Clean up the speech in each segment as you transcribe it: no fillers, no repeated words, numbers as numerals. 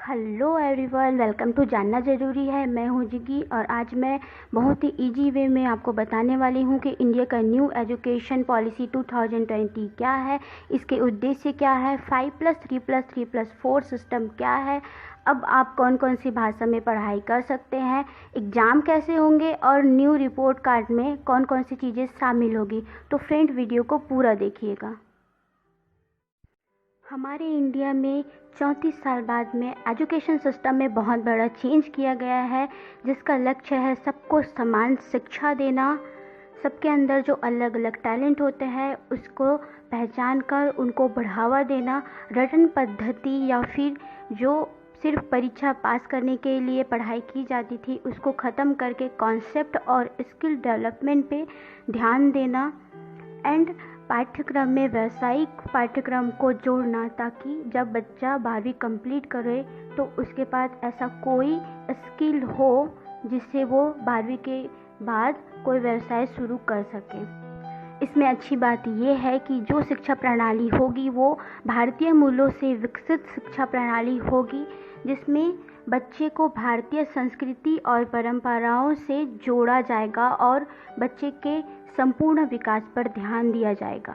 Hello everyone, welcome to जानना ज़रूरी है। मैं हूँ जिगी और आज मैं बहुत ही इजी वे में आपको बताने वाली हूँ कि इंडिया का न्यू एजुकेशन पॉलिसी 2020 क्या है, इसके उद्देश्य क्या है, 5+3+3+4 सिस्टम क्या है, अब आप कौन कौन सी भाषा में पढ़ाई कर सकते हैं, एग्ज़ाम कैसे होंगे और न्यू रिपोर्ट कार्ड में कौन कौन सी चीज़ें शामिल होगी। तो फ्रेंड, वीडियो को पूरा देखिएगा। हमारे इंडिया में 34 साल बाद में एजुकेशन सिस्टम में बहुत बड़ा चेंज किया गया है, जिसका लक्ष्य है सबको समान शिक्षा देना। सबके अंदर जो अलग अलग टैलेंट होते हैं उसको पहचान कर उनको बढ़ावा देना। रटन पद्धति या फिर जो सिर्फ परीक्षा पास करने के लिए पढ़ाई की जाती थी उसको ख़त्म करके कॉन्सेप्ट और स्किल डेवलपमेंट पे ध्यान देना। एंड पाठ्यक्रम में व्यावसायिक पाठ्यक्रम को जोड़ना, ताकि जब बच्चा 12वीं कंप्लीट करे तो उसके पास ऐसा कोई स्किल हो जिससे वो 12वीं के बाद कोई व्यवसाय शुरू कर सके। इसमें अच्छी बात यह है कि जो शिक्षा प्रणाली होगी वो भारतीय मूल्यों से विकसित शिक्षा प्रणाली होगी, जिसमें बच्चे को भारतीय संस्कृति और परंपराओं से जोड़ा जाएगा और बच्चे के संपूर्ण विकास पर ध्यान दिया जाएगा।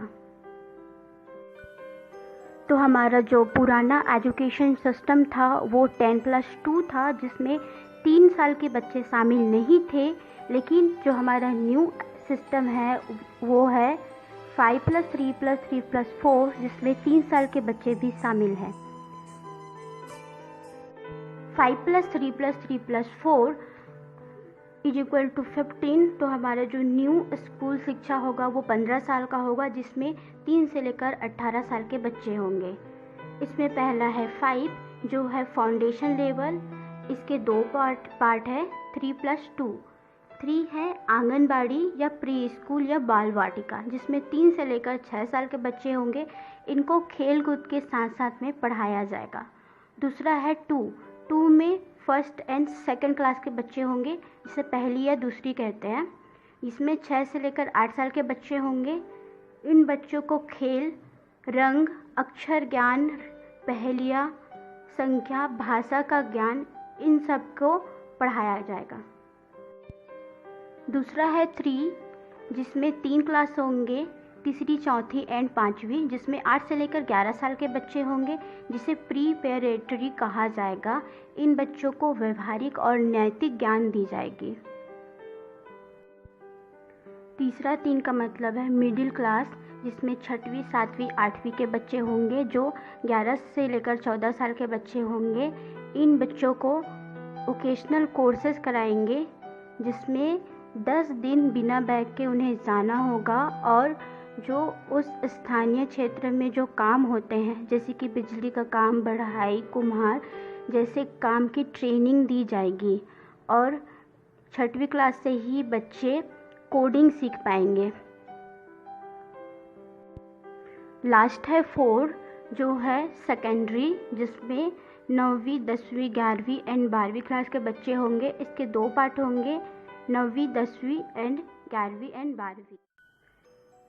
तो हमारा जो पुराना एजुकेशन सिस्टम था वो 10+2 था, जिसमें 3 साल के बच्चे शामिल नहीं थे। लेकिन जो हमारा न्यू सिस्टम है वो है 5+3+3+4, जिसमें 3 साल के बच्चे भी शामिल हैं। 5+3+3+4 = 15। तो हमारा जो न्यू स्कूल शिक्षा होगा वो 15 साल का होगा, जिसमें 3 से लेकर 18 साल के बच्चे होंगे। इसमें पहला है 5 जो है फाउंडेशन लेवल। इसके 2 पार्ट है 3+2। 3 है आंगनबाड़ी या प्री स्कूल या बाल वाटिका, जिसमें 3 से लेकर 6 साल के बच्चे होंगे। इनको खेल कूद के साथ साथ में पढ़ाया जाएगा। दूसरा है 2 में फर्स्ट एंड सेकंड क्लास के बच्चे होंगे, जिसे पहली या दूसरी कहते हैं। इसमें 6 से लेकर 8 साल के बच्चे होंगे। इन बच्चों को खेल, रंग, अक्षर ज्ञान, पहेलियाँ, संख्या, भाषा का ज्ञान, इन सब को पढ़ाया जाएगा। दूसरा है 3 जिसमें 3 क्लास होंगे, तीसरी, चौथी एंड 5वीं, जिसमें 8 से लेकर 11 साल के बच्चे होंगे, जिसे प्रीपेरेटरी कहा जाएगा। इन बच्चों को व्यवहारिक और नैतिक ज्ञान दी जाएगी। तीसरा 3 का मतलब है मिडिल क्लास, जिसमें 6वीं, 7वीं, 8वीं के बच्चे होंगे, जो 11 से लेकर 14 साल के बच्चे होंगे। इन बच्चों को वोकेशनल कोर्सेज कराएंगे, जिसमें 10 दिन बिना बैग के उन्हें जाना होगा और जो उस स्थानीय क्षेत्र में जो काम होते हैं, जैसे कि बिजली का काम, बढ़ाई, कुम्हार जैसे काम की ट्रेनिंग दी जाएगी। और 6वीं क्लास से ही बच्चे कोडिंग सीख पाएंगे। लास्ट है 4 जो है सेकेंडरी, जिसमें 9वीं, 10वीं, 11वीं एंड 12वीं क्लास के बच्चे होंगे। इसके 2 पार्ट होंगे, 9वीं, 10वीं एंड 11वीं एंड 12वीं।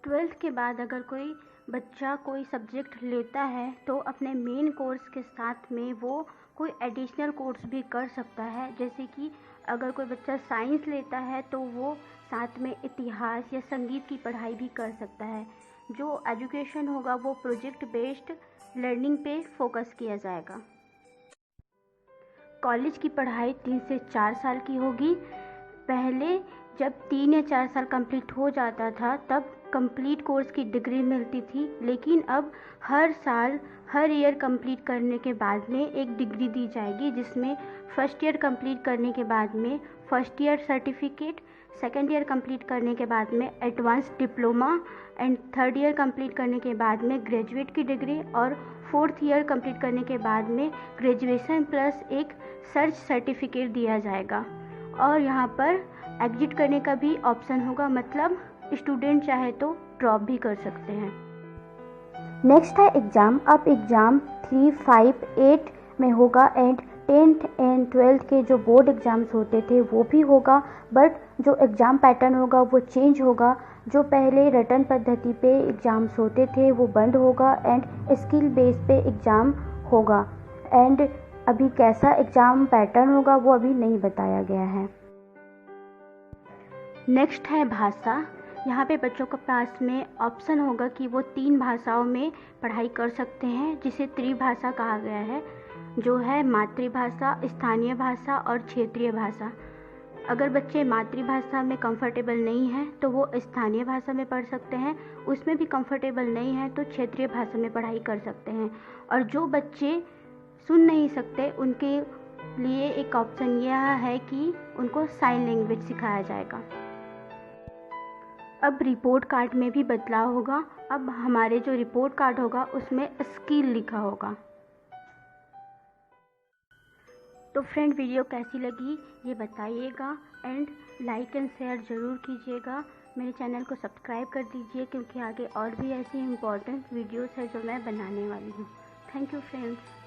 12th के बाद अगर कोई बच्चा कोई सब्जेक्ट लेता है तो अपने मेन कोर्स के साथ में वो कोई एडिशनल कोर्स भी कर सकता है। जैसे कि अगर कोई बच्चा साइंस लेता है तो वो साथ में इतिहास या संगीत की पढ़ाई भी कर सकता है। जो एजुकेशन होगा वो प्रोजेक्ट बेस्ड लर्निंग पे फोकस किया जाएगा। कॉलेज की पढ़ाई 3 से 4 साल की होगी। पहले जब 3 या 4 साल कंप्लीट हो जाता था तब कंप्लीट कोर्स की डिग्री मिलती थी, लेकिन अब हर साल, हर ईयर कंप्लीट करने के बाद में एक डिग्री दी जाएगी, जिसमें फर्स्ट ईयर कंप्लीट करने के बाद में first year certificate, second year complete करने के बाद में advance diploma and third year complete करने के बाद में ग्रेजुएट की डिग्री और फोर्थ ईयर कंप्लीट करने के बाद में ग्रेजुएशन प्लस एक सर्च सर्टिफिकेट दिया जाएगा। और यहाँ पर एग्जिट करने का भी ऑप्शन होगा, मतलब स्टूडेंट चाहे तो ड्रॉप भी कर सकते हैं। नेक्स्ट है एग्ज़ाम। अब एग्ज़ाम 3, 5, 8 में होगा एंड 10th एंड 12th के जो बोर्ड एग्ज़ाम्स होते थे वो भी होगा, बट जो एग्ज़ाम पैटर्न होगा वो चेंज होगा। जो पहले रटन पद्धति पे एग्ज़ाम्स होते थे वो बंद होगा एंड स्किल बेस पे एग्ज़ाम होगा। एंड अभी कैसा एग्ज़ाम पैटर्न होगा वो अभी नहीं बताया गया है। नेक्स्ट है भाषा। यहाँ पे बच्चों के पास में ऑप्शन होगा कि वो 3 भाषाओं में पढ़ाई कर सकते हैं, जिसे त्रिभाषा कहा गया है, जो है मातृभाषा, स्थानीय भाषा और क्षेत्रीय भाषा। अगर बच्चे मातृभाषा में कंफर्टेबल नहीं हैं तो वो स्थानीय भाषा में पढ़ सकते हैं, उसमें भी कंफर्टेबल नहीं है तो क्षेत्रीय भाषा में पढ़ाई कर सकते हैं। और जो बच्चे सुन नहीं सकते उनके लिए एक ऑप्शन यह है कि उनको साइन लैंग्वेज सिखाया जाएगा। अब रिपोर्ट कार्ड में भी बदलाव होगा। अब हमारे जो रिपोर्ट कार्ड होगा उसमें स्किल लिखा होगा। तो फ्रेंड, वीडियो कैसी लगी ये बताइएगा एंड लाइक एंड शेयर ज़रूर कीजिएगा। मेरे चैनल को सब्सक्राइब कर दीजिए क्योंकि आगे और भी ऐसी इम्पोर्टेंट वीडियोस है जो मैं बनाने वाली हूँ। Thank you friends.